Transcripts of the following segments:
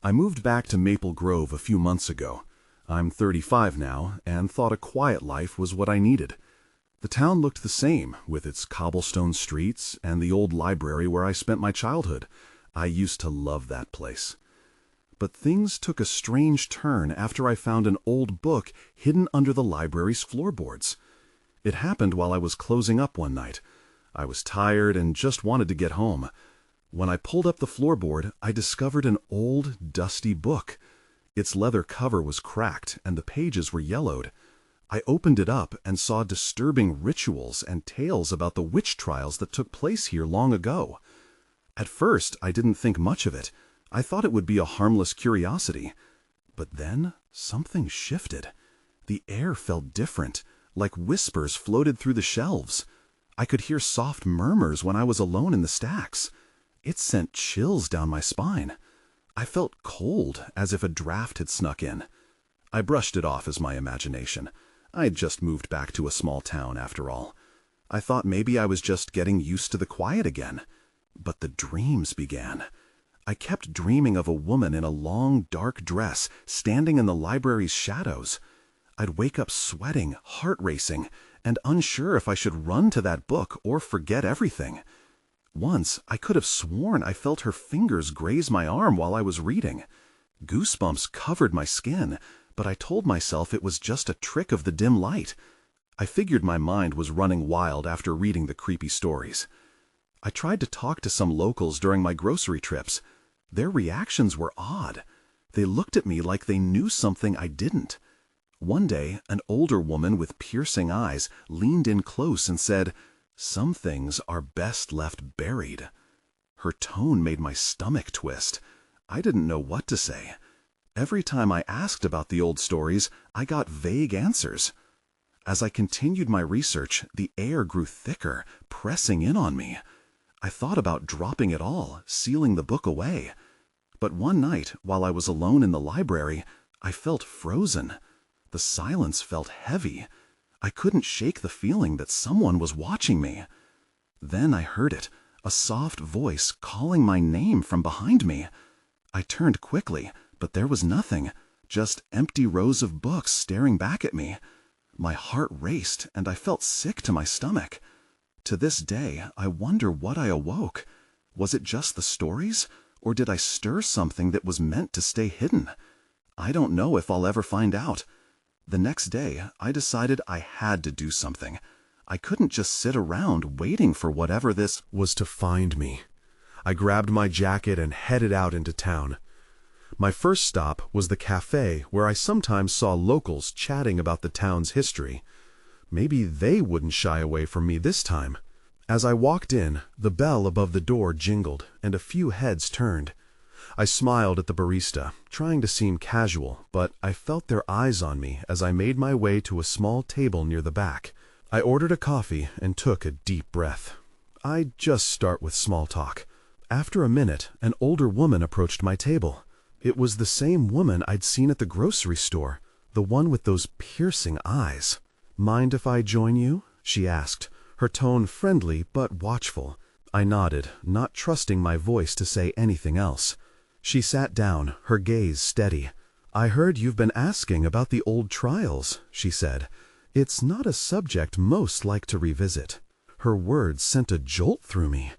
I moved back to Maple Grove a few months ago. I'm 35 now and thought a quiet life was what I needed. The town looked the same, with its cobblestone streets and the old library where I spent my childhood. I used to love that place. But things took a strange turn after I found an old book hidden under the library's floorboards. It happened while I was closing up one night. I was tired and just wanted to get home. When I pulled up the floorboard, I discovered an old, dusty book. Its leather cover was cracked and the pages were yellowed. I opened it up and saw disturbing rituals and tales about the witch trials that took place here long ago. At first, I didn't think much of it. I thought it would be a harmless curiosity. But then, something shifted. The air felt different, like whispers floated through the shelves. I could hear soft murmurs when I was alone in the stacks. It sent chills down my spine. I felt cold, as if a draft had snuck in. I brushed it off as my imagination. I'd just moved back to a small town, after all. I thought maybe I was just getting used to the quiet again. But the dreams began. I kept dreaming of a woman in a long, dark dress, standing in the library's shadows. I'd wake up sweating, heart racing, and unsure if I should run to that book or forget everything. Once, I could have sworn I felt her fingers graze my arm while I was reading. Goosebumps covered my skin, but I told myself it was just a trick of the dim light. I figured my mind was running wild after reading the creepy stories. I tried to talk to some locals during my grocery trips. Their reactions were odd. They looked at me like they knew something I didn't. One day, an older woman with piercing eyes leaned in close and said, "Some things are best left buried." Her tone made my stomach twist. I didn't know what to say. Every time I asked about the old stories, I got vague answers. As I continued my research, the air grew thicker, pressing in on me. I thought about dropping it all, sealing the book away. But one night, while I was alone in the library, I felt frozen. The silence felt heavy. I couldn't shake the feeling that someone was watching me. Then I heard it, a soft voice calling my name from behind me. I turned quickly, but there was nothing, just empty rows of books staring back at me. My heart raced, and I felt sick to my stomach. To this day, I wonder what I awoke. Was it just the stories, or did I stir something that was meant to stay hidden? I don't know if I'll ever find out. The next day, I decided I had to do something. I couldn't just sit around waiting for whatever this was to find me. I grabbed my jacket and headed out into town. My first stop was the cafe where I sometimes saw locals chatting about the town's history. Maybe they wouldn't shy away from me this time. As I walked in, the bell above the door jingled and a few heads turned. I smiled at the barista, trying to seem casual, but I felt their eyes on me as I made my way to a small table near the back. I ordered a coffee and took a deep breath. I'd just start with small talk. After a minute, an older woman approached my table. It was the same woman I'd seen at the grocery store, the one with those piercing eyes. "Mind if I join you?" she asked, her tone friendly but watchful. I nodded, not trusting my voice to say anything else. She sat down, her gaze steady. "I heard you've been asking about the old trials," she said. "It's not a subject most like to revisit." Her words sent a jolt through me.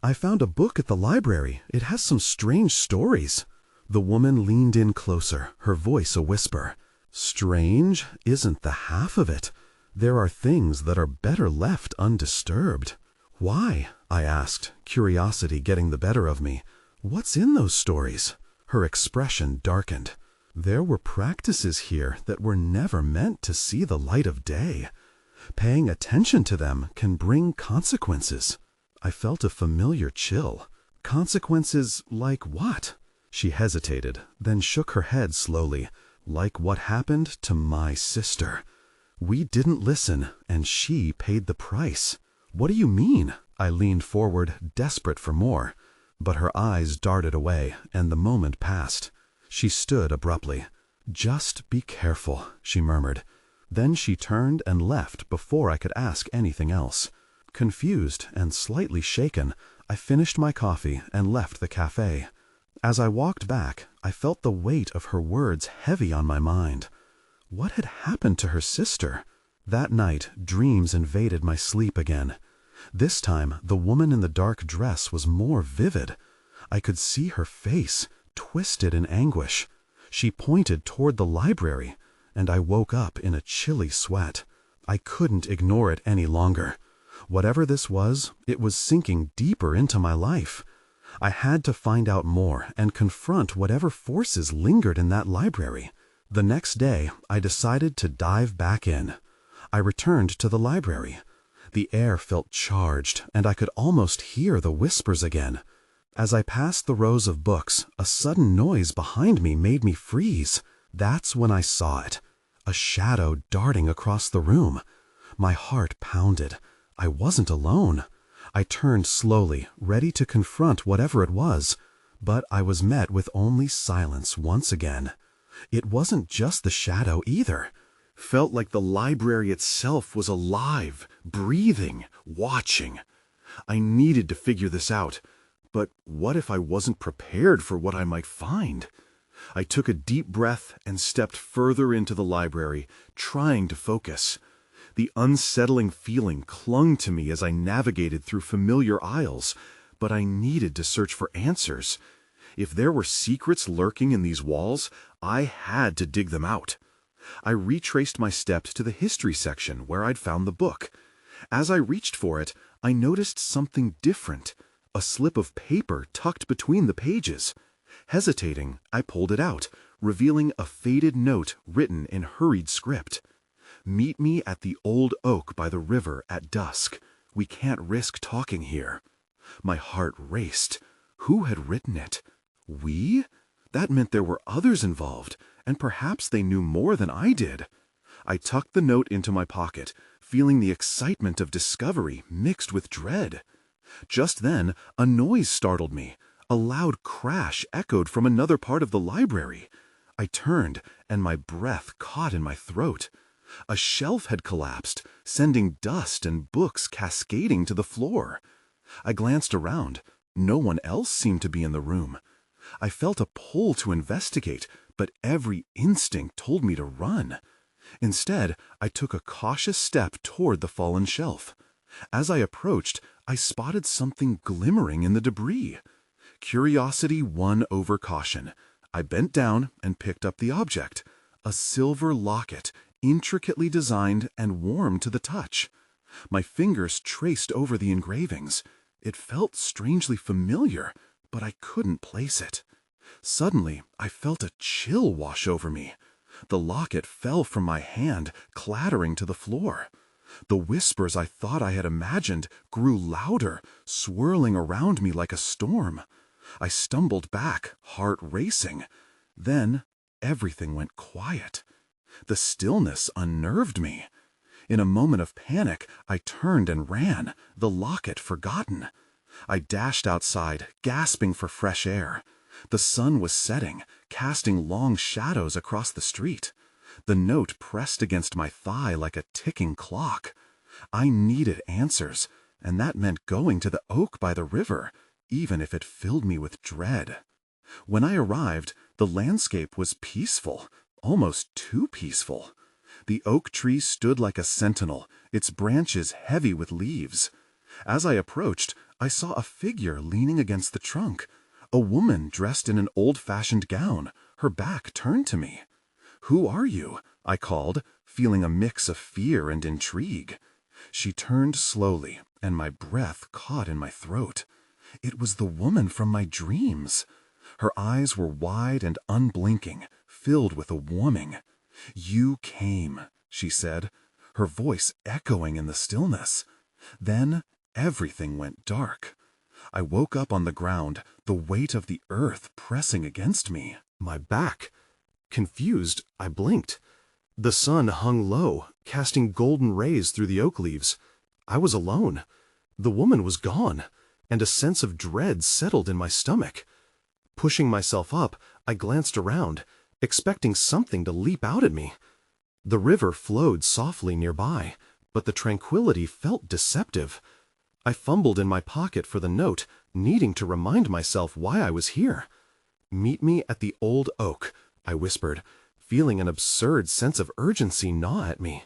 "I found a book at the library. It has some strange stories." The woman leaned in closer, her voice a whisper. "Strange isn't the half of it. There are things that are better left undisturbed." "Why?" I asked, curiosity getting the better of me. "What's in those stories?" Her expression darkened. "There were practices here that were never meant to see the light of day. Paying attention to them can bring consequences." I felt a familiar chill. "Consequences like what?" She hesitated, then shook her head slowly. "Like what happened to my sister. We didn't listen, and she paid the price." "What do you mean?" I leaned forward, desperate for more. But her eyes darted away, and the moment passed. She stood abruptly. "Just be careful," she murmured. Then she turned and left before I could ask anything else. Confused and slightly shaken, I finished my coffee and left the cafe. As I walked back, I felt the weight of her words heavy on my mind. What had happened to her sister? That night, dreams invaded my sleep again. This time, the woman in the dark dress was more vivid. I could see her face, twisted in anguish. She pointed toward the library, and I woke up in a chilly sweat. I couldn't ignore it any longer. Whatever this was, it was sinking deeper into my life. I had to find out more and confront whatever forces lingered in that library. The next day, I decided to dive back in. I returned to the library. The air felt charged, and I could almost hear the whispers again. As I passed the rows of books, a sudden noise behind me made me freeze. That's when I saw it. A shadow darting across the room. My heart pounded. I wasn't alone. I turned slowly, ready to confront whatever it was, but I was met with only silence once again. It wasn't just the shadow either. Felt like the library itself was alive, breathing, watching. I needed to figure this out, but what if I wasn't prepared for what I might find? I took a deep breath and stepped further into the library, trying to focus. The unsettling feeling clung to me as I navigated through familiar aisles, but I needed to search for answers. If there were secrets lurking in these walls, I had to dig them out. I retraced my steps to the history section where I'd found the book. As I reached for it, I noticed something different, a slip of paper tucked between the pages. Hesitating, I pulled it out, revealing a faded note written in hurried script. "Meet me at the old oak by the river at dusk. We can't risk talking here." My heart raced. Who had written it? We? That meant there were others involved, and perhaps they knew more than I did. I tucked the note into my pocket, feeling the excitement of discovery mixed with dread. Just then, a noise startled me. A loud crash echoed from another part of the library. I turned, and my breath caught in my throat. A shelf had collapsed, sending dust and books cascading to the floor. I glanced around. No one else seemed to be in the room. I felt a pull to investigate, but every instinct told me to run. Instead, I took a cautious step toward the fallen shelf. As I approached, I spotted something glimmering in the debris. Curiosity won over caution. I bent down and picked up the object, a silver locket, intricately designed and warm to the touch. My fingers traced over the engravings. It felt strangely familiar, but I couldn't place it. Suddenly, I felt a chill wash over me. The locket fell from my hand, clattering to the floor. The whispers I thought I had imagined grew louder, swirling around me like a storm. I stumbled back, heart racing. Then, everything went quiet. The stillness unnerved me. In a moment of panic, I turned and ran, the locket forgotten. I dashed outside, gasping for fresh air. The sun was setting, casting long shadows across the street. The note pressed against my thigh like a ticking clock. I needed answers, and that meant going to the oak by the river, even if it filled me with dread. When I arrived, the landscape was peaceful, almost too peaceful. The oak tree stood like a sentinel, its branches heavy with leaves. As I approached, I saw a figure leaning against the trunk, a woman dressed in an old-fashioned gown, her back turned to me. "Who are you?" I called, feeling a mix of fear and intrigue. She turned slowly, and my breath caught in my throat. It was the woman from my dreams. Her eyes were wide and unblinking, filled with a warning. "You came," she said, her voice echoing in the stillness. Then everything went dark. I woke up on the ground, the weight of the earth pressing against me. My back. Confused, I blinked. The sun hung low, casting golden rays through the oak leaves. I was alone. The woman was gone, and a sense of dread settled in my stomach. Pushing myself up, I glanced around, expecting something to leap out at me. The river flowed softly nearby, but the tranquility felt deceptive. I fumbled in my pocket for the note, needing to remind myself why I was here. "Meet me at the old oak," I whispered, feeling an absurd sense of urgency gnaw at me.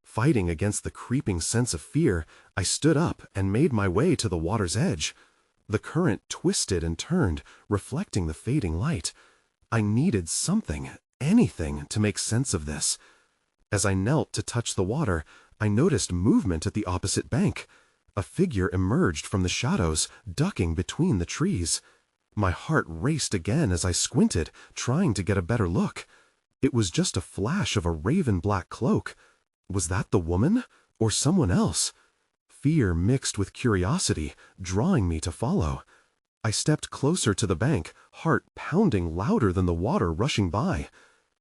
Fighting against the creeping sense of fear, I stood up and made my way to the water's edge. The current twisted and turned, reflecting the fading light. I needed something, anything, to make sense of this. As I knelt to touch the water, I noticed movement at the opposite bank. A figure emerged from the shadows, ducking between the trees. My heart raced again as I squinted, trying to get a better look. It was just a flash of a raven-black cloak. Was that the woman, or someone else? Fear mixed with curiosity, drawing me to follow. I stepped closer to the bank, heart pounding louder than the water rushing by.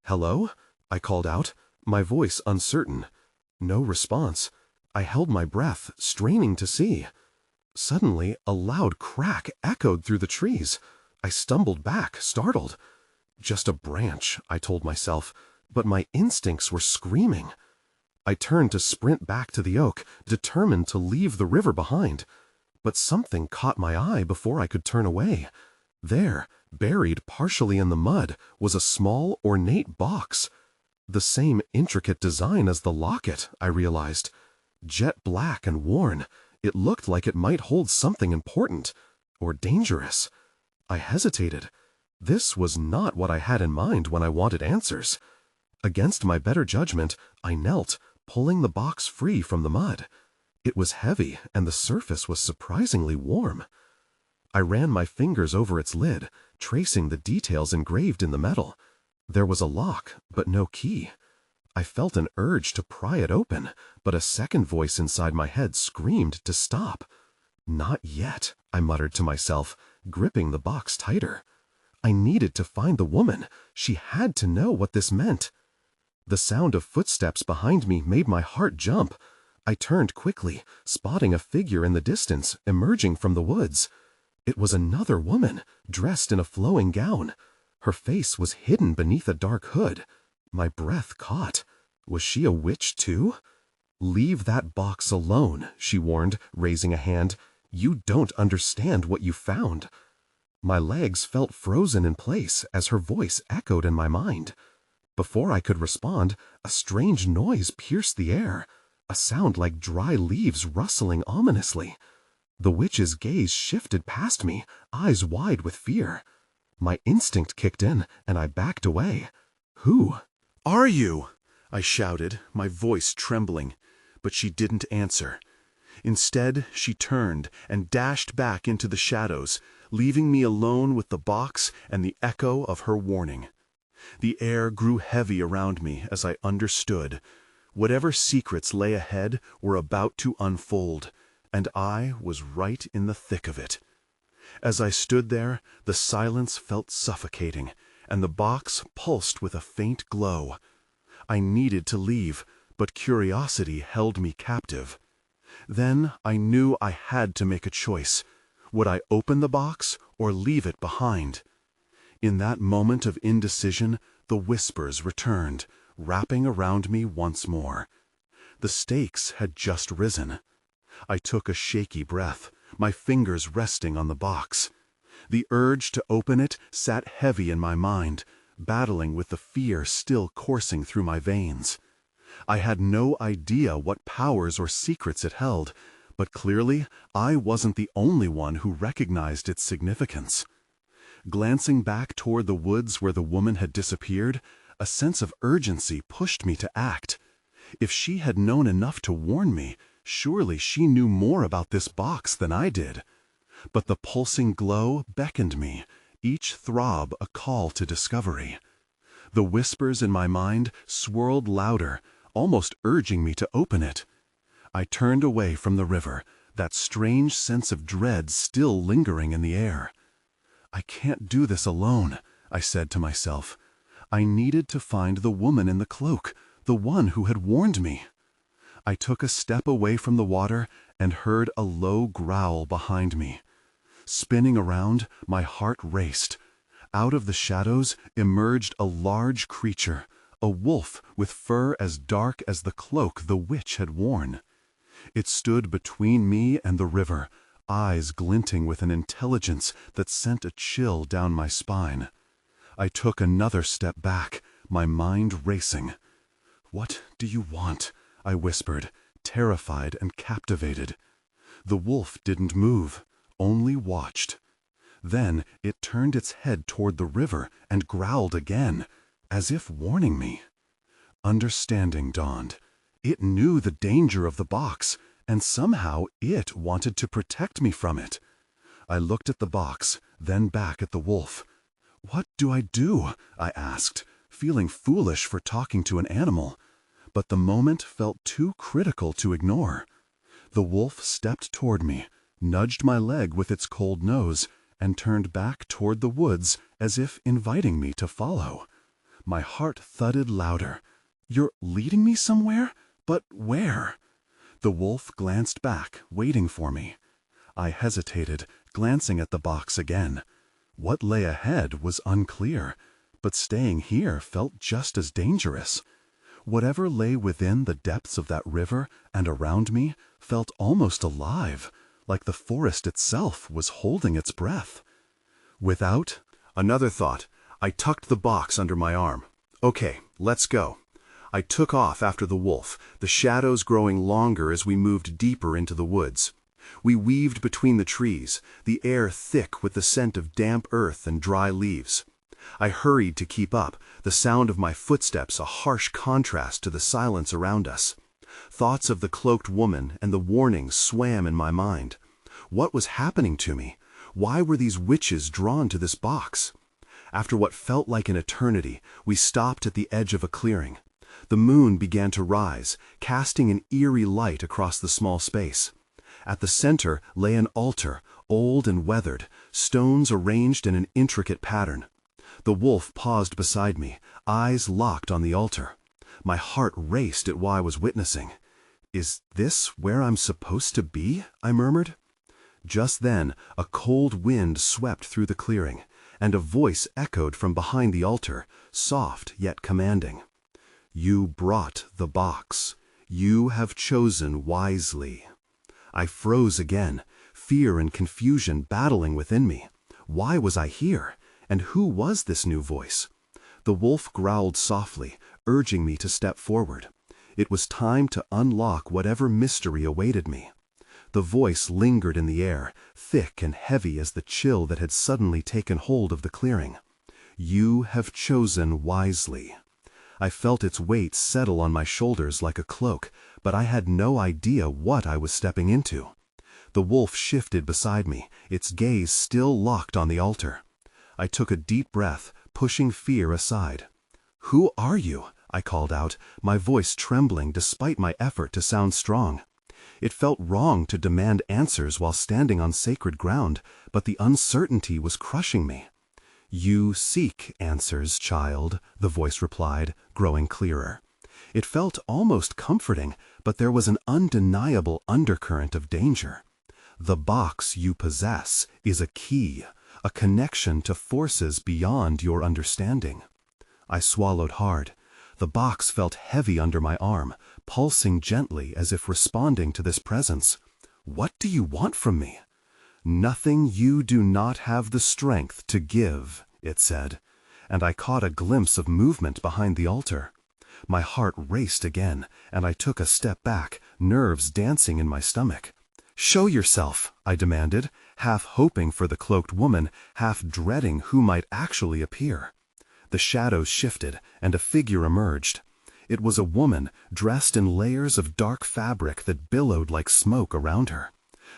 "Hello?" I called out, my voice uncertain. No response. I held my breath, straining to see. Suddenly, a loud crack echoed through the trees. I stumbled back, startled. Just a branch, I told myself, but my instincts were screaming. I turned to sprint back to the oak, determined to leave the river behind. But something caught my eye before I could turn away. There, buried partially in the mud, was a small, ornate box. The same intricate design as the locket, I realized. Jet black and worn, it looked like it might hold something important, or dangerous. I hesitated. This was not what I had in mind when I wanted answers. Against my better judgment, I knelt, pulling the box free from the mud. It was heavy, and the surface was surprisingly warm. I ran my fingers over its lid, tracing the details engraved in the metal. There was a lock, but no key. I felt an urge to pry it open, but a second voice inside my head screamed to stop. "Not yet," I muttered to myself, gripping the box tighter. I needed to find the woman. She had to know what this meant. The sound of footsteps behind me made my heart jump. I turned quickly, spotting a figure in the distance, emerging from the woods. It was another woman, dressed in a flowing gown. Her face was hidden beneath a dark hood. My breath caught. Was she a witch too? "Leave that box alone," she warned, raising a hand. "You don't understand what you found." My legs felt frozen in place as her voice echoed in my mind. Before I could respond, a strange noise pierced the air, a sound like dry leaves rustling ominously. The witch's gaze shifted past me, eyes wide with fear. My instinct kicked in, and I backed away. "Who are you?" I shouted, my voice trembling, but she didn't answer. Instead, she turned and dashed back into the shadows, leaving me alone with the box and the echo of her warning. The air grew heavy around me as I understood. Whatever secrets lay ahead were about to unfold, and I was right in the thick of it. As I stood there, the silence felt suffocating, and the box pulsed with a faint glow. I needed to leave, but curiosity held me captive. Then I knew I had to make a choice. Would I open the box or leave it behind? In that moment of indecision, the whispers returned, wrapping around me once more. The stakes had just risen. I took a shaky breath, my fingers resting on the box. The urge to open it sat heavy in my mind, battling with the fear still coursing through my veins. I had no idea what powers or secrets it held, but clearly I wasn't the only one who recognized its significance. Glancing back toward the woods where the woman had disappeared, a sense of urgency pushed me to act. If she had known enough to warn me, surely she knew more about this box than I did. But the pulsing glow beckoned me, each throb a call to discovery. The whispers in my mind swirled louder, almost urging me to open it. I turned away from the river, that strange sense of dread still lingering in the air. "I can't do this alone," I said to myself. I needed to find the woman in the cloak, the one who had warned me. I took a step away from the water and heard a low growl behind me. Spinning around, my heart raced. Out of the shadows emerged a large creature, a wolf with fur as dark as the cloak the witch had worn. It stood between me and the river, eyes glinting with an intelligence that sent a chill down my spine. I took another step back, my mind racing. "What do you want?" I whispered, terrified and captivated. The wolf didn't move, only watched. Then it turned its head toward the river and growled again, as if warning me. Understanding dawned. It knew the danger of the box, and somehow it wanted to protect me from it. I looked at the box, then back at the wolf. "What do I do?" I asked, feeling foolish for talking to an animal. But the moment felt too critical to ignore. The wolf stepped toward me, nudged my leg with its cold nose, and turned back toward the woods as if inviting me to follow. My heart thudded louder. "You're leading me somewhere? But where?" The wolf glanced back, waiting for me. I hesitated, glancing at the box again. What lay ahead was unclear, but staying here felt just as dangerous. Whatever lay within the depths of that river and around me felt almost alive, like the forest itself was holding its breath. Without another thought, I tucked the box under my arm. "Okay, let's go." I took off after the wolf, the shadows growing longer as we moved deeper into the woods. We weaved between the trees, the air thick with the scent of damp earth and dry leaves. I hurried to keep up, the sound of my footsteps a harsh contrast to the silence around us. Thoughts of the cloaked woman and the warnings swam in my mind. What was happening to me? Why were these witches drawn to this box? After what felt like an eternity, we stopped at the edge of a clearing. The moon began to rise, casting an eerie light across the small space. At the center lay an altar, old and weathered, stones arranged in an intricate pattern. The wolf paused beside me, eyes locked on the altar. My heart raced at what I was witnessing. "Is this where I'm supposed to be?" I murmured. Just then, a cold wind swept through the clearing, and a voice echoed from behind the altar, soft yet commanding. "You brought the box. You have chosen wisely." I froze again, fear and confusion battling within me. Why was I here? And who was this new voice? The wolf growled softly, urging me to step forward. It was time to unlock whatever mystery awaited me. The voice lingered in the air, thick and heavy as the chill that had suddenly taken hold of the clearing. "You have chosen wisely." I felt its weight settle on my shoulders like a cloak, but I had no idea what I was stepping into. The wolf shifted beside me, its gaze still locked on the altar. I took a deep breath, pushing fear aside. "Who are you?" I called out, my voice trembling despite my effort to sound strong. It felt wrong to demand answers while standing on sacred ground, but the uncertainty was crushing me. "You seek answers, child," the voice replied, growing clearer. It felt almost comforting, but there was an undeniable undercurrent of danger. "The box you possess is a key, a connection to forces beyond your understanding." I swallowed hard. The box felt heavy under my arm, pulsing gently as if responding to this presence. "What do you want from me?" "Nothing you do not have the strength to give," it said, and I caught a glimpse of movement behind the altar. My heart raced again, and I took a step back, nerves dancing in my stomach. "Show yourself," I demanded, half hoping for the cloaked woman, half dreading who might actually appear. The shadows shifted, and a figure emerged. It was a woman, dressed in layers of dark fabric that billowed like smoke around her.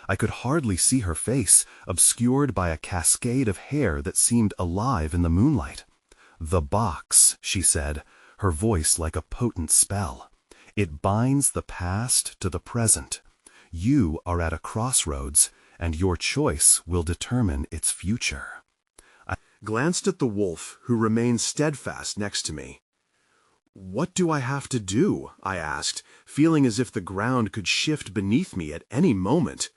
I could hardly see her face, obscured by a cascade of hair that seemed alive in the moonlight. "The box," she said, her voice like a potent spell. "It binds the past to the present. You are at a crossroads, and your choice will determine its future." I glanced at the wolf, who remained steadfast next to me. "What do I have to do?" I asked, feeling as if the ground could shift beneath me at any moment.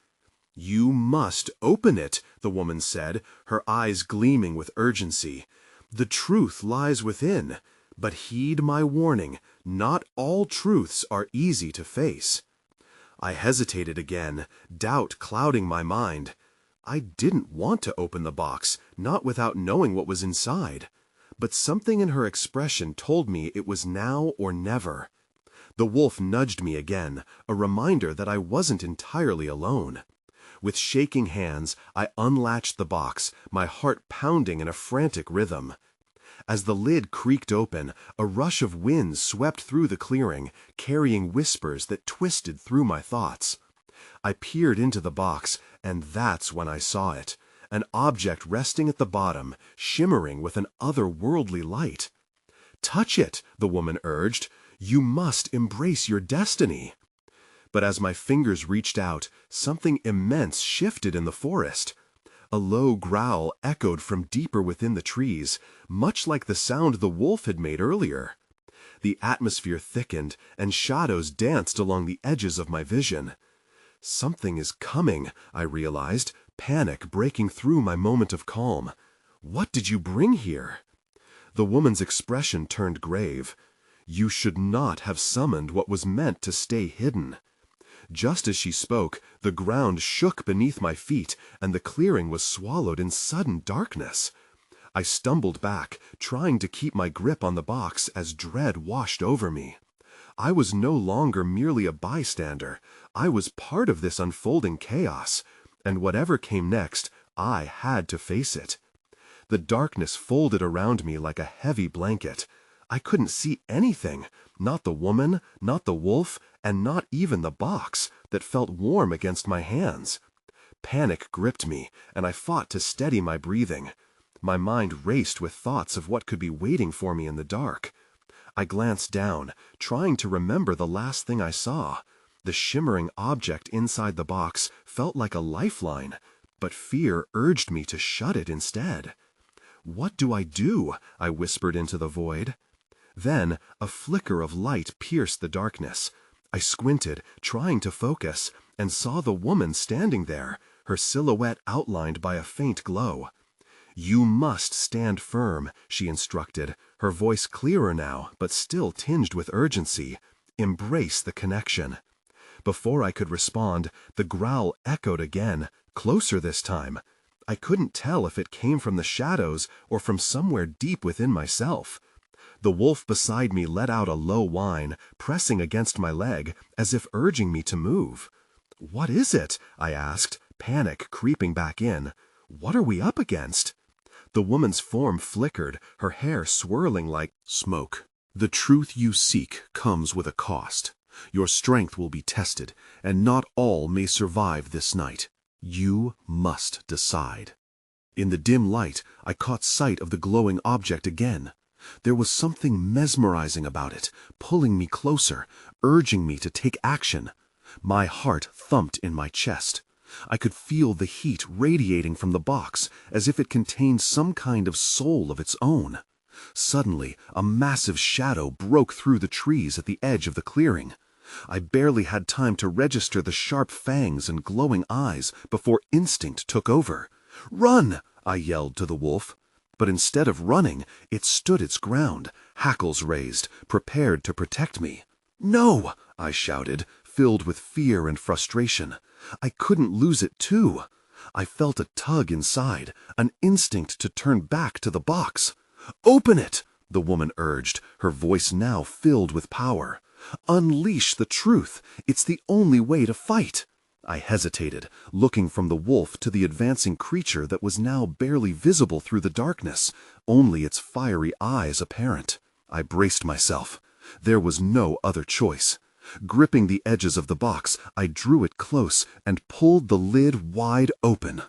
"You must open it," the woman said, her eyes gleaming with urgency. "The truth lies within, but heed my warning, not all truths are easy to face." I hesitated again, doubt clouding my mind. I didn't want to open the box, not without knowing what was inside. But something in her expression told me it was now or never. The wolf nudged me again, a reminder that I wasn't entirely alone. With shaking hands, I unlatched the box, my heart pounding in a frantic rhythm. As the lid creaked open, a rush of wind swept through the clearing, carrying whispers that twisted through my thoughts. I peered into the box, and that's when I saw it. An object resting at the bottom, shimmering with an otherworldly light. "Touch it," the woman urged. "You must embrace your destiny." But as my fingers reached out, something immense shifted in the forest. A low growl echoed from deeper within the trees, much like the sound the wolf had made earlier. The atmosphere thickened, and shadows danced along the edges of my vision. Something is coming, I realized, panic breaking through my moment of calm. "What did you bring here?" The woman's expression turned grave. "You should not have summoned what was meant to stay hidden." Just as she spoke, the ground shook beneath my feet, and the clearing was swallowed in sudden darkness. I stumbled back, trying to keep my grip on the box as dread washed over me. I was no longer merely a bystander. I was part of this unfolding chaos, and whatever came next, I had to face it. The darkness folded around me like a heavy blanket. I couldn't see anything, not the woman, not the wolf, and not even the box that felt warm against my hands. Panic gripped me, and I fought to steady my breathing. My mind raced with thoughts of what could be waiting for me in the dark. I glanced down, trying to remember the last thing I saw. The shimmering object inside the box felt like a lifeline, but fear urged me to shut it instead. "What do I do?" I whispered into the void. Then a flicker of light pierced the darkness. I squinted, trying to focus, and saw the woman standing there, her silhouette outlined by a faint glow. "You must stand firm," she instructed, her voice clearer now, but still tinged with urgency. "Embrace the connection." Before I could respond, the growl echoed again, closer this time. I couldn't tell if it came from the shadows or from somewhere deep within myself. The wolf beside me let out a low whine, pressing against my leg, as if urging me to move. "What is it?" I asked, panic creeping back in. "What are we up against?" The woman's form flickered, her hair swirling like smoke. "The truth you seek comes with a cost. Your strength will be tested, and not all may survive this night. You must decide." In the dim light, I caught sight of the glowing object again. There was something mesmerizing about it, pulling me closer, urging me to take action. My heart thumped in my chest. I could feel the heat radiating from the box, as if it contained some kind of soul of its own. Suddenly, a massive shadow broke through the trees at the edge of the clearing. I barely had time to register the sharp fangs and glowing eyes before instinct took over. "Run!" I yelled to the wolf. But instead of running, it stood its ground, hackles raised, prepared to protect me. "No!" I shouted, filled with fear and frustration. I couldn't lose it too. I felt a tug inside, an instinct to turn back to the box. "Open it!" the woman urged, her voice now filled with power. "Unleash the truth. It's the only way to fight." I hesitated, looking from the wolf to the advancing creature that was now barely visible through the darkness, only its fiery eyes apparent. I braced myself. There was no other choice. Gripping the edges of the box, I drew it close and pulled the lid wide open.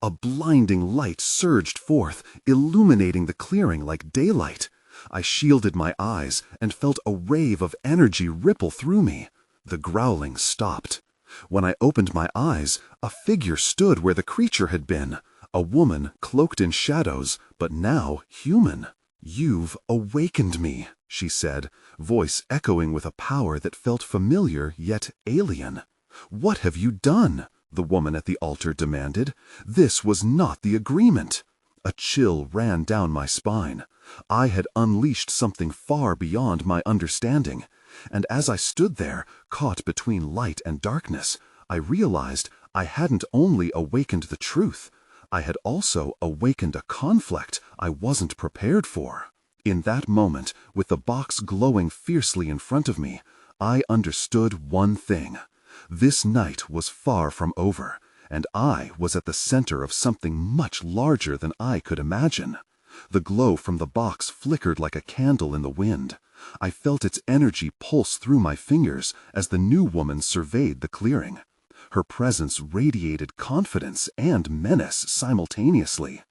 A blinding light surged forth, illuminating the clearing like daylight. I shielded my eyes and felt a wave of energy ripple through me. The growling stopped. When I opened my eyes, a figure stood where the creature had been, a woman cloaked in shadows, but now human. "You've awakened me," she said, voice echoing with a power that felt familiar yet alien. "What have you done?" the woman at the altar demanded. "This was not the agreement." A chill ran down my spine. I had unleashed something far beyond my understanding. And as I stood there, caught between light and darkness, I realized I hadn't only awakened the truth, I had also awakened a conflict I wasn't prepared for. In that moment, with the box glowing fiercely in front of me, I understood one thing. This night was far from over, and I was at the center of something much larger than I could imagine. The glow from the box flickered like a candle in the wind. I felt its energy pulse through my fingers as the new woman surveyed the clearing. Her presence radiated confidence and menace simultaneously.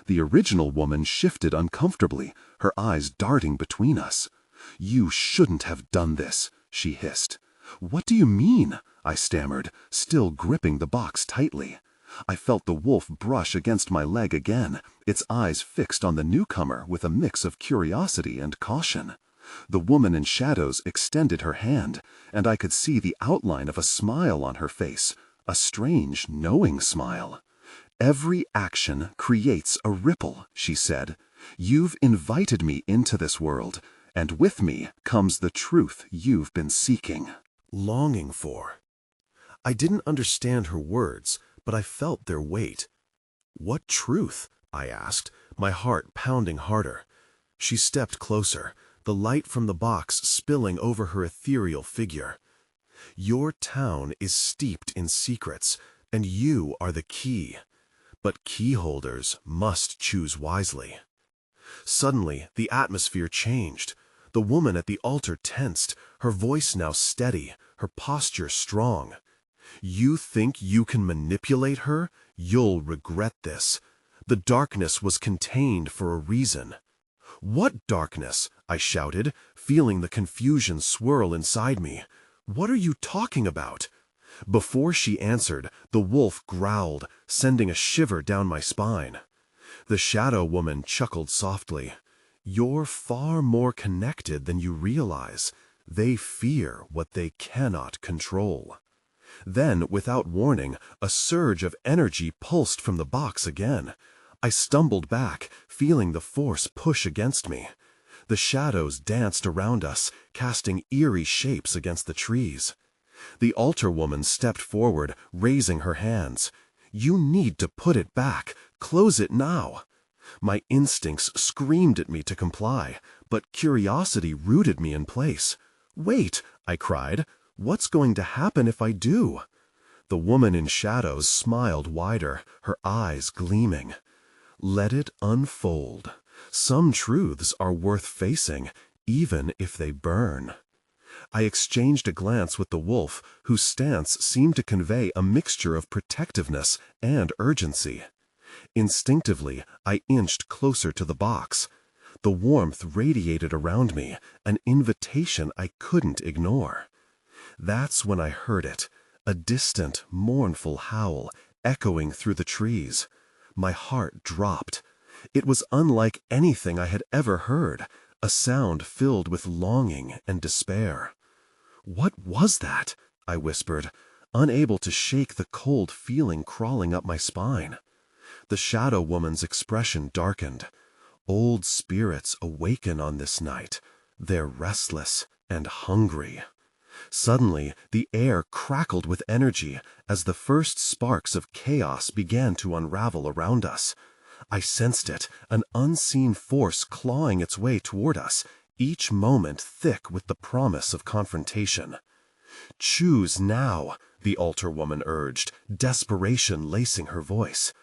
The original woman shifted uncomfortably, her eyes darting between us. "You shouldn't have done this," she hissed. "What do you mean?" I stammered, still gripping the box tightly. I felt the wolf brush against my leg again, its eyes fixed on the newcomer with a mix of curiosity and caution. The woman in shadows extended her hand, and I could see the outline of a smile on her face, a strange, knowing smile. "Every action creates a ripple," she said. "You've invited me into this world, and with me comes the truth you've been seeking." Longing for. I didn't understand her words, but I felt their weight. "What truth?" I asked, my heart pounding harder. She stepped closer, the light from the box spilling over her ethereal figure. "Your town is steeped in secrets, and you are the key. But key holders must choose wisely." Suddenly, the atmosphere changed. The woman at the altar tensed, her voice now steady, her posture strong. "You think you can manipulate her? You'll regret this. The darkness was contained for a reason." "What darkness?" I shouted, feeling the confusion swirl inside me. "What are you talking about?" Before she answered, the wolf growled, sending a shiver down my spine. The shadow woman chuckled softly. "You're far more connected than you realize. They fear what they cannot control." Then, without warning, a surge of energy pulsed from the box again. I stumbled back, feeling the force push against me. The shadows danced around us, casting eerie shapes against the trees. The altar woman stepped forward, raising her hands. "You need to put it back. Close it now." My instincts screamed at me to comply, but curiosity rooted me in place. "Wait," I cried. "What's going to happen if I do?" The woman in shadows smiled wider, her eyes gleaming. "Let it unfold. Some truths are worth facing, even if they burn." I exchanged a glance with the wolf, whose stance seemed to convey a mixture of protectiveness and urgency. Instinctively, I inched closer to the box. The warmth radiated around me, an invitation I couldn't ignore. That's when I heard it, a distant, mournful howl echoing through the trees. My heart dropped. It was unlike anything I had ever heard, a sound filled with longing and despair. "What was that?" I whispered, unable to shake the cold feeling crawling up my spine. The shadow woman's expression darkened. "Old spirits awaken on this night. They're restless and hungry." Suddenly, the air crackled with energy as the first sparks of chaos began to unravel around us. I sensed it, an unseen force clawing its way toward us, each moment thick with the promise of confrontation. "Choose now," the altar woman urged, desperation lacing her voice.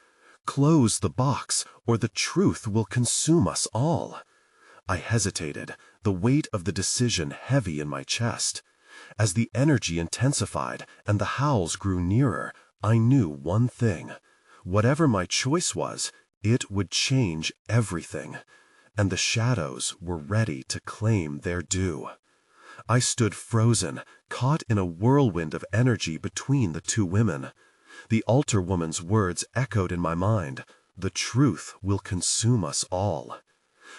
"Close the box, or the truth will consume us all." I hesitated, the weight of the decision heavy in my chest. As the energy intensified and the howls grew nearer, I knew one thing. Whatever my choice was, it would change everything, and the shadows were ready to claim their due. I stood frozen, caught in a whirlwind of energy between the two women. The altar woman's words echoed in my mind. "The truth will consume us all."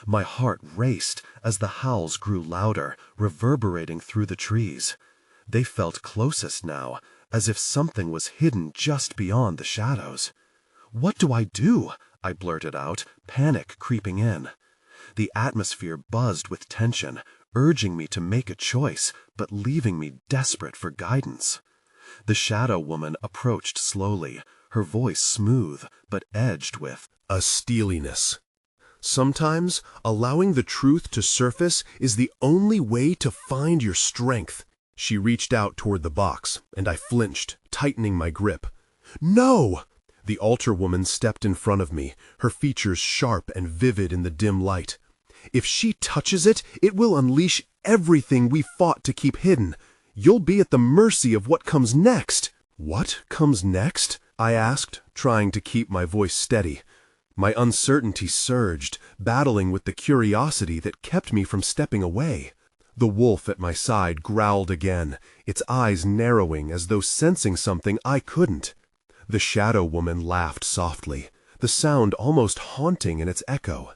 My heart raced as the howls grew louder, reverberating through the trees. They felt closest now, as if something was hidden just beyond the shadows. "What do I do?" I blurted out, panic creeping in. The atmosphere buzzed with tension, urging me to make a choice, but leaving me desperate for guidance. The shadow woman approached slowly, her voice smooth, but edged with a steeliness. Sometimes, allowing the truth to surface is the only way to find your strength. She reached out toward the box, and I flinched, tightening my grip. No! The altar woman stepped in front of me, her features sharp and vivid in the dim light. If she touches it, it will unleash everything we fought to keep hidden. You'll be at the mercy of what comes next. What comes next? I asked, trying to keep my voice steady. My uncertainty surged, battling with the curiosity that kept me from stepping away. The wolf at my side growled again, its eyes narrowing as though sensing something I couldn't. The shadow woman laughed softly, the sound almost haunting in its echo.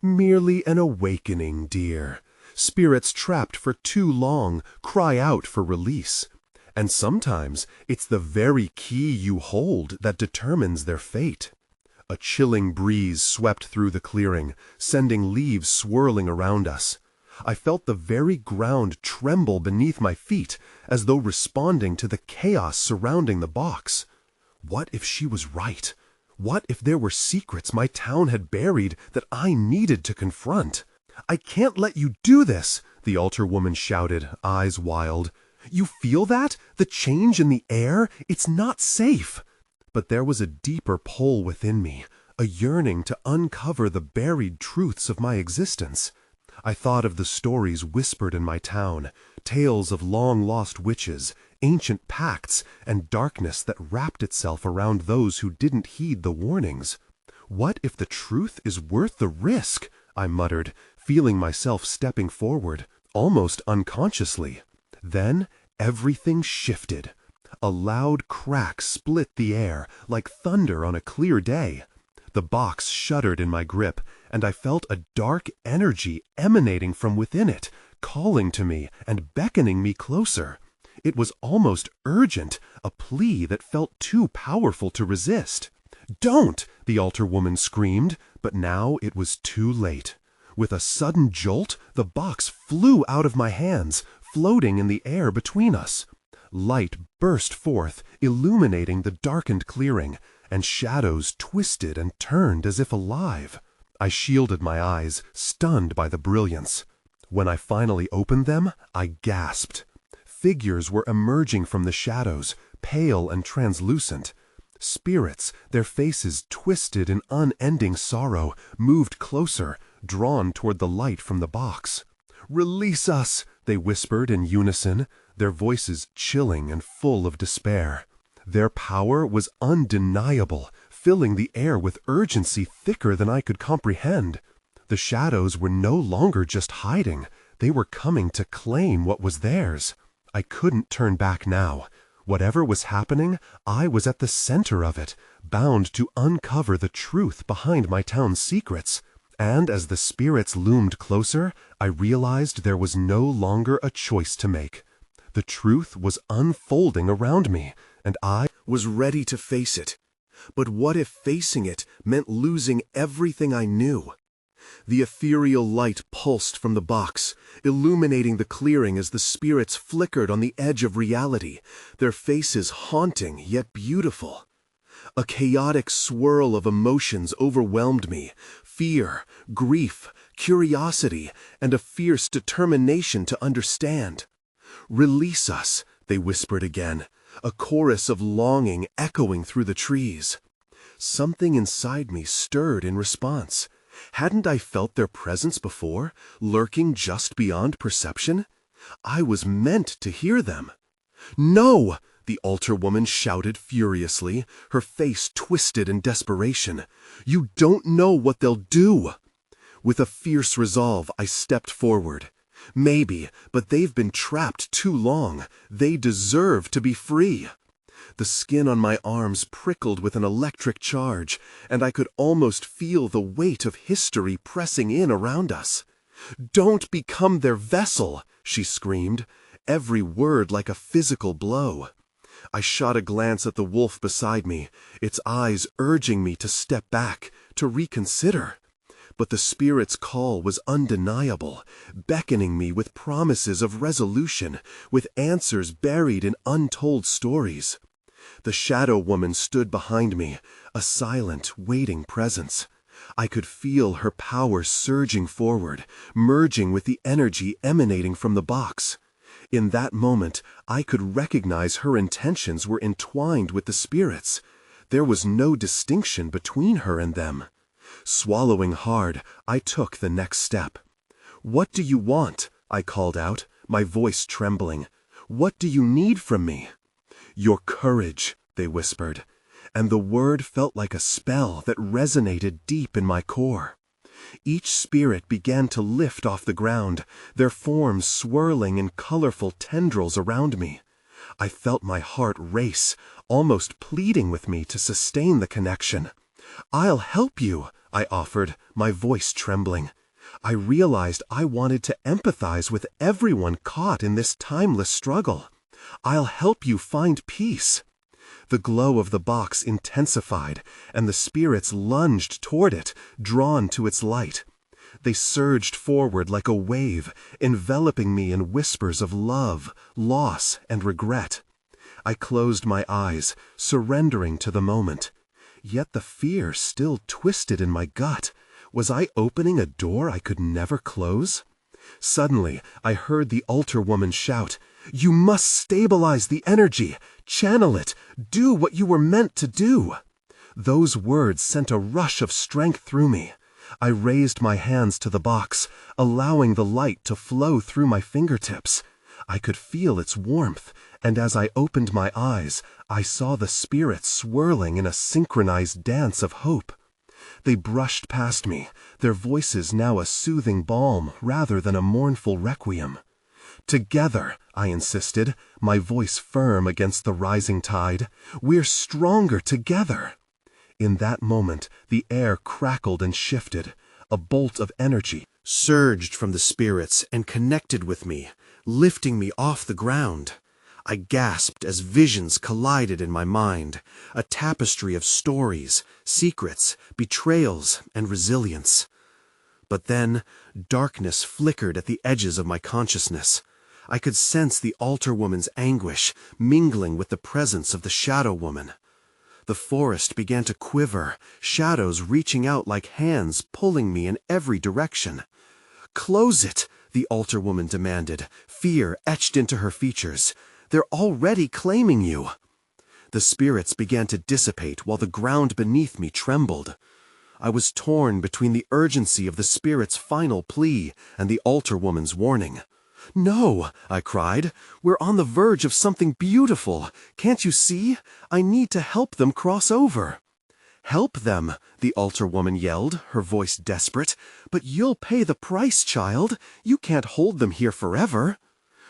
Merely an awakening, dear. Spirits trapped for too long cry out for release. And sometimes it's the very key you hold that determines their fate. A chilling breeze swept through the clearing, sending leaves swirling around us. I felt the very ground tremble beneath my feet, as though responding to the chaos surrounding the box. What if she was right? What if there were secrets my town had buried that I needed to confront? I can't let you do this, the altar woman shouted, eyes wild. You feel that? The change in the air? It's not safe. But there was a deeper pull within me, a yearning to uncover the buried truths of my existence. I thought of the stories whispered in my town, tales of long-lost witches, ancient pacts, and darkness that wrapped itself around those who didn't heed the warnings. What if the truth is worth the risk? I muttered, feeling myself stepping forward, almost unconsciously. Then everything shifted. A loud crack split the air, like thunder on a clear day. The box shuddered in my grip, and I felt a dark energy emanating from within it, calling to me and beckoning me closer. It was almost urgent, a plea that felt too powerful to resist. "Don't!" the altar woman screamed, but now it was too late. With a sudden jolt, the box flew out of my hands, floating in the air between us. Light burst forth, illuminating the darkened clearing, and shadows twisted and turned as if alive. I shielded my eyes, stunned by the brilliance. When I finally opened them, I gasped. Figures were emerging from the shadows, pale and translucent. Spirits, their faces twisted in unending sorrow, moved closer, drawn toward the light from the box. "Release us!" they whispered in unison, their voices chilling and full of despair. Their power was undeniable, filling the air with urgency thicker than I could comprehend. The shadows were no longer just hiding, they were coming to claim what was theirs. I couldn't turn back now. Whatever was happening, I was at the center of it, bound to uncover the truth behind my town's secrets. And as the spirits loomed closer, I realized there was no longer a choice to make. The truth was unfolding around me, and I was ready to face it. But what if facing it meant losing everything I knew? The ethereal light pulsed from the box, illuminating the clearing as the spirits flickered on the edge of reality, their faces haunting yet beautiful. A chaotic swirl of emotions overwhelmed me: fear, grief, curiosity, and a fierce determination to understand. "Release us," they whispered again, a chorus of longing echoing through the trees. Something inside me stirred in response. Hadn't I felt their presence before, lurking just beyond perception? I was meant to hear them. "No!" the altar woman shouted furiously, her face twisted in desperation. "You don't know what they'll do!" With a fierce resolve, I stepped forward. Maybe, but they've been trapped too long. They deserve to be free. The skin on my arms prickled with an electric charge, and I could almost feel the weight of history pressing in around us. "Don't become their vessel!" she screamed, every word like a physical blow. I shot a glance at the wolf beside me, its eyes urging me to step back, to reconsider. But the spirit's call was undeniable, beckoning me with promises of resolution, with answers buried in untold stories. The shadow woman stood behind me, a silent, waiting presence. I could feel her power surging forward, merging with the energy emanating from the box. In that moment, I could recognize her intentions were entwined with the spirits. There was no distinction between her and them. Swallowing hard, I took the next step. "What do you want?" I called out, my voice trembling. "What do you need from me?" "Your courage," they whispered, and the word felt like a spell that resonated deep in my core. Each spirit began to lift off the ground, their forms swirling in colorful tendrils around me. I felt my heart race, almost pleading with me to sustain the connection. "I'll help you," I offered, my voice trembling. I realized I wanted to empathize with everyone caught in this timeless struggle. "I'll help you find peace." The glow of the box intensified, and the spirits lunged toward it, drawn to its light. They surged forward like a wave, enveloping me in whispers of love, loss, and regret. I closed my eyes, surrendering to the moment. Yet the fear still twisted in my gut. Was I opening a door I could never close? Suddenly, I heard the altar woman shout, "You must stabilize the energy, channel it, do what you were meant to do." Those words sent a rush of strength through me. I raised my hands to the box, allowing the light to flow through my fingertips. I could feel its warmth, and as I opened my eyes, I saw the spirits swirling in a synchronized dance of hope. They brushed past me, their voices now a soothing balm rather than a mournful requiem. "Together," I insisted, my voice firm against the rising tide, "we're stronger together." In that moment, the air crackled and shifted. A bolt of energy surged from the spirits and connected with me, lifting me off the ground. I gasped as visions collided in my mind, a tapestry of stories, secrets, betrayals, and resilience. But then, darkness flickered at the edges of my consciousness. I could sense the altar woman's anguish mingling with the presence of the shadow woman. The forest began to quiver, shadows reaching out like hands pulling me in every direction. "Close it," the altar woman demanded, fear etched into her features. "They're already claiming you." The spirits began to dissipate while the ground beneath me trembled. I was torn between the urgency of the spirit's final plea and the altar woman's warning. "No," I cried, "we're on the verge of something beautiful. Can't you see? I need to help them cross over." "Help them," the altar woman yelled, her voice desperate. "But you'll pay the price, child. You can't hold them here forever."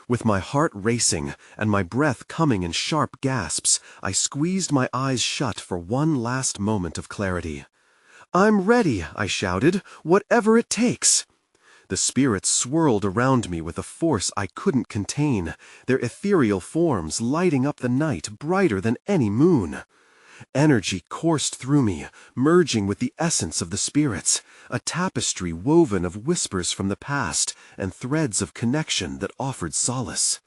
With my heart racing and my breath coming in sharp gasps, I squeezed my eyes shut for one last moment of clarity. "I'm ready," I shouted, "whatever it takes." The spirits swirled around me with a force I couldn't contain, their ethereal forms lighting up the night brighter than any moon. Energy coursed through me, merging with the essence of the spirits, a tapestry woven of whispers from the past and threads of connection that offered solace.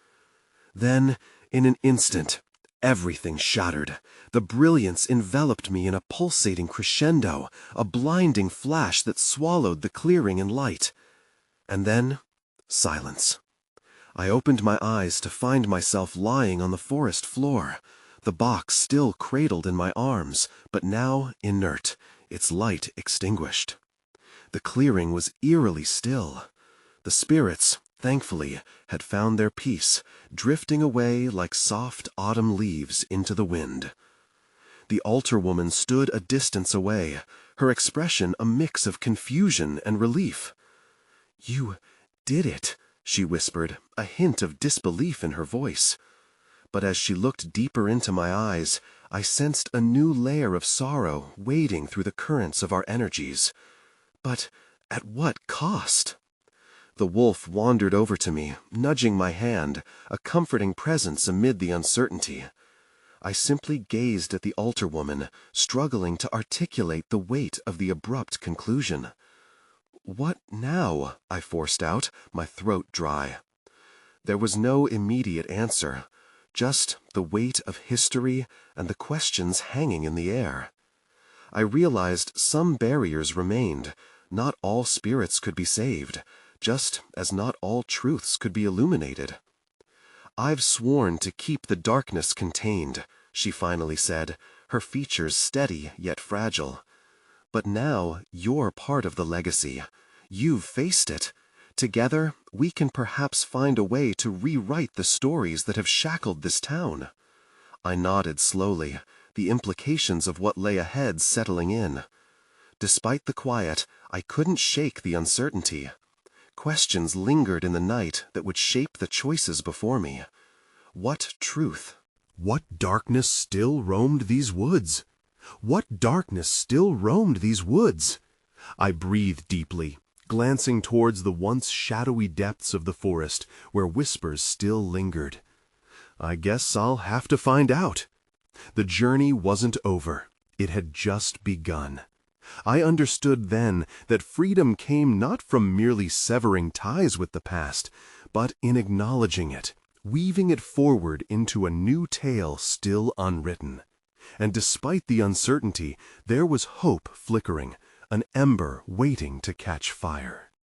Then, in an instant, everything shattered. The brilliance enveloped me in a pulsating crescendo, a blinding flash that swallowed the clearing in light. And then, silence. I opened my eyes to find myself lying on the forest floor, the box still cradled in my arms, but now inert, its light extinguished. The clearing was eerily still. The spirits, thankfully, had found their peace, drifting away like soft autumn leaves into the wind. The altar woman stood a distance away, her expression a mix of confusion and relief. "You did it," she whispered, a hint of disbelief in her voice. But as she looked deeper into my eyes, I sensed a new layer of sorrow wading through the currents of our energies. But at what cost? The wolf wandered over to me, nudging my hand, a comforting presence amid the uncertainty. I simply gazed at the altar woman, struggling to articulate the weight of the abrupt conclusion. "What now?" I forced out, my throat dry. There was no immediate answer, just the weight of history and the questions hanging in the air. I realized some barriers remained. Not all spirits could be saved, just as not all truths could be illuminated. "I've sworn to keep the darkness contained," she finally said, her features steady yet fragile. "But now you're part of the legacy. You've faced it. Together, we can perhaps find a way to rewrite the stories that have shackled this town." I nodded slowly, the implications of what lay ahead settling in. Despite the quiet, I couldn't shake the uncertainty. Questions lingered in the night that would shape the choices before me. What truth? What darkness still roamed these woods? What darkness still roamed these woods? I breathed deeply, glancing towards the once shadowy depths of the forest where whispers still lingered. I guess I'll have to find out. The journey wasn't over. It had just begun. I understood then that freedom came not from merely severing ties with the past, but in acknowledging it, weaving it forward into a new tale still unwritten. And despite the uncertainty, there was hope flickering, an ember waiting to catch fire.